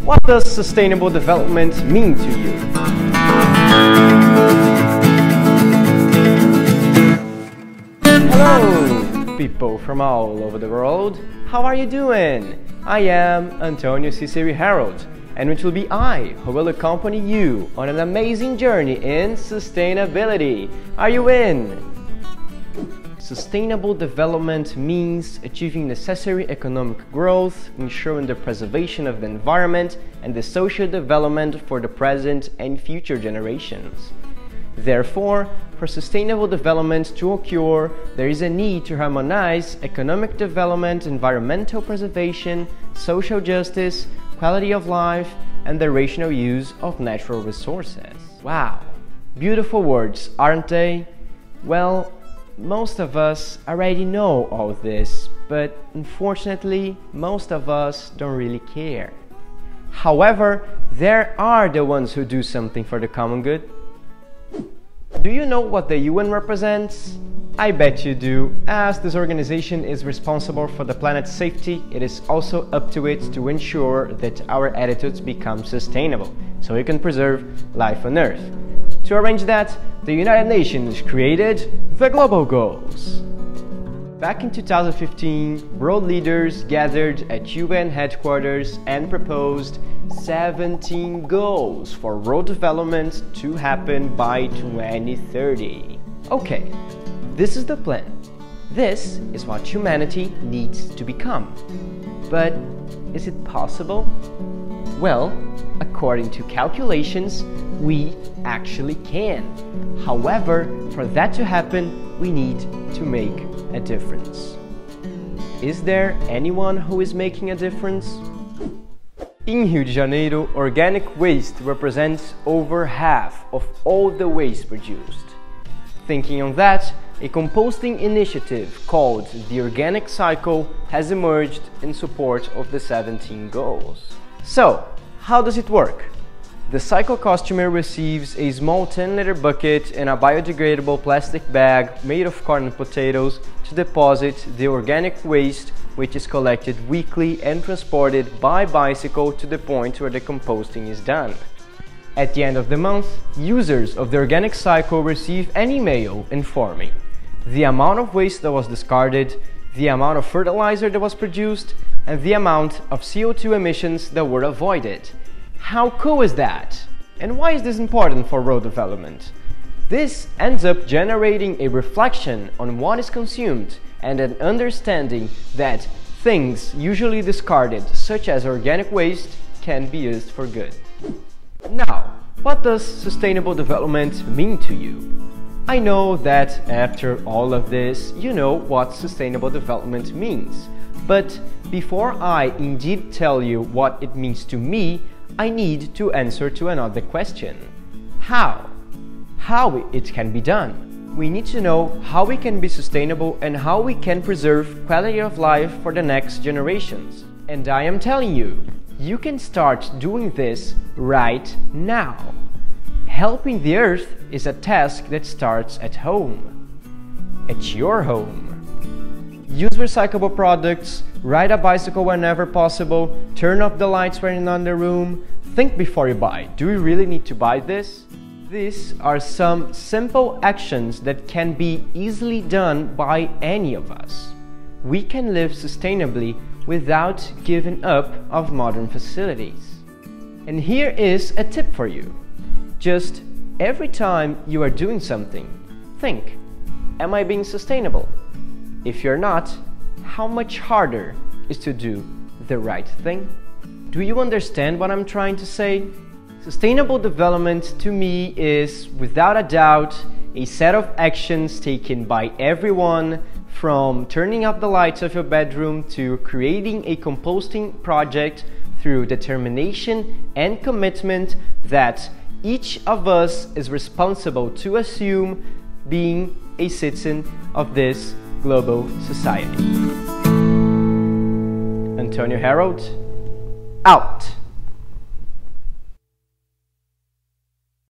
What does sustainable development mean to you? Hello, people from all over the world. How are you doing? I am Antônio Ciceri Herold, and it will be I who will accompany you on an amazing journey in sustainability. Are you in? Sustainable development means achieving necessary economic growth, ensuring the preservation of the environment and the social development for the present and future generations. Therefore, for sustainable development to occur, there is a need to harmonize economic development, environmental preservation, social justice, quality of life, and the rational use of natural resources. Wow! Beautiful words, aren't they? Well, most of us already know all this, but unfortunately, most of us don't really care. However, there are the ones who do something for the common good. Do you know what the UN represents? I bet you do. As this organization is responsible for the planet's safety, it is also up to it to ensure that our attitudes become sustainable, so we can preserve life on Earth. To arrange that, the United Nations created the Global Goals. Back in 2015, world leaders gathered at UN headquarters and proposed 17 goals for world development to happen by 2030. Okay, this is the plan. This is what humanity needs to become. But is it possible? Well, according to calculations, we actually can. However, for that to happen, we need to make a difference. Is there anyone who is making a difference? In Rio de Janeiro, organic waste represents over half of all the waste produced. Thinking on that, a composting initiative called the Organic Cycle has emerged in support of the 17 goals. So, how does it work? The cycle customer receives a small 10-liter bucket and a biodegradable plastic bag made of corn and potatoes to deposit the organic waste, which is collected weekly and transported by bicycle to the point where the composting is done. At the end of the month, users of the organic cycle receive an email informing the amount of waste that was discarded, the amount of fertilizer that was produced, and the amount of CO2 emissions that were avoided. How cool is that? And why is this important for road development? This ends up generating a reflection on what is consumed and an understanding that things usually discarded, such as organic waste, can be used for good. Now, what does sustainable development mean to you? I know that after all of this, you know what sustainable development means. But before I indeed tell you what it means to me, I need to answer to another question. How? How it can be done? We need to know how we can be sustainable and how we can preserve quality of life for the next generations. And I am telling you, you can start doing this right now. Helping the Earth is a task that starts at home. At your home. Use recyclable products, ride a bicycle whenever possible, turn off the lights when you're not in the room. Think before you buy. Do you really need to buy this? These are some simple actions that can be easily done by any of us. We can live sustainably without giving up of modern facilities. And here is a tip for you. Just every time you are doing something, think, am I being sustainable? If you're not, how much harder is to do the right thing? Do you understand what I'm trying to say? Sustainable development to me is, without a doubt, a set of actions taken by everyone, from turning off the lights of your bedroom to creating a composting project, through determination and commitment that each of us is responsible to assume, being a citizen of this global society. Antônio Herold, out!